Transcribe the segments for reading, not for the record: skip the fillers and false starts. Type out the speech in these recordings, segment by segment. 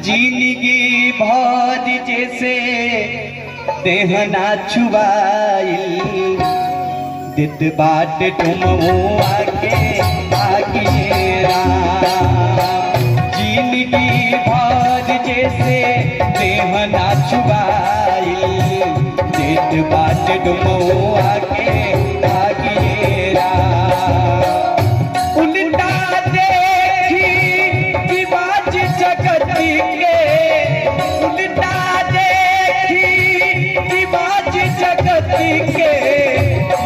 जिंदगी भर जैसे देहना छुबाइल दित बाट तुम आके आगिएरा जिंदगी भर जैसे देहना छुबाइल दित बाट तुम आके आगिएरा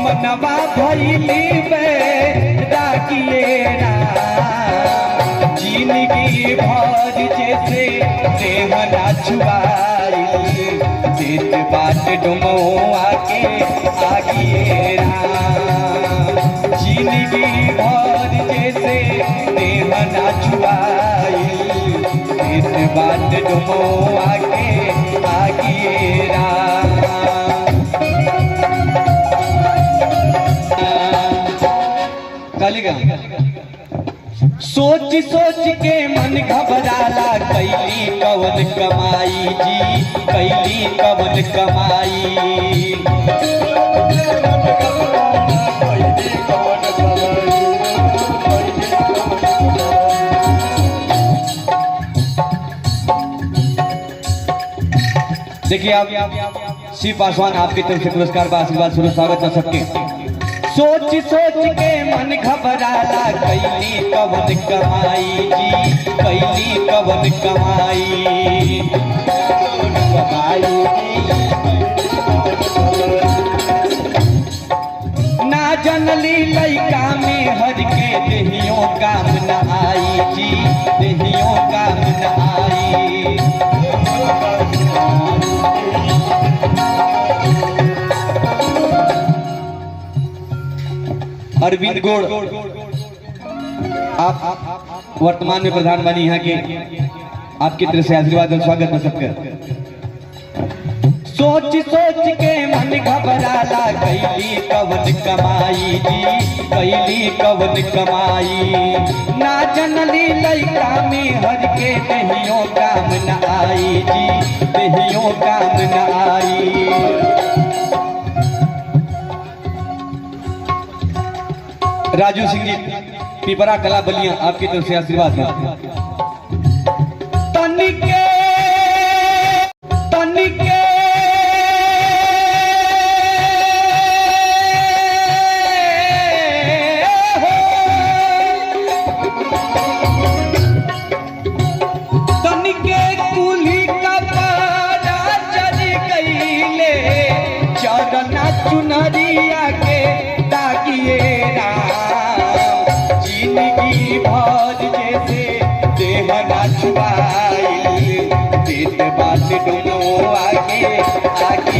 मनवा भैली में रागिएरा जिंदगी भर जैसे देहना छुआइल चित बाट डुमोआ के आगिएरा जिंदगी भर जैसे देहना छुआइल चित बाट डुमोआ के आगिएरा सोच सोच के मन घबराला कैली कवन कमाई जी कैली कवन कमाई देखिए आप शिव पासवान आपकी तरफ से पुरस्कार का आशीर्वाद स्वरूप स्वागत कर सबके सोच सोच के मन घबराला कैली कवन कमाई जी कैली कवन कमाई ना जनली लइका में हर के देहियों काम न आई जी देहियों काम न आई अरविंद गोड़ आप वर्तमान में प्रधान बनी यहाँ के आपकी तरफ से आशीर्वाद और स्वागत कर सकते सोच सोच के मन घबराला कैली कवन कमाई जी कैली कवन कमाई ना जनली लइका में हर के देहियों काम न आई जी देहियों काम न आई राजू सिंह जी पिपरा कला बलिया आपकी तरफ से आशीर्वाद है तनिके तनिके तनिके कुली का पारा चढ़ गईले चरना चुनरिया के दागिएरा जिंदगी भर जैसे देहना छुआइल चित बाट डुमो आगे आगे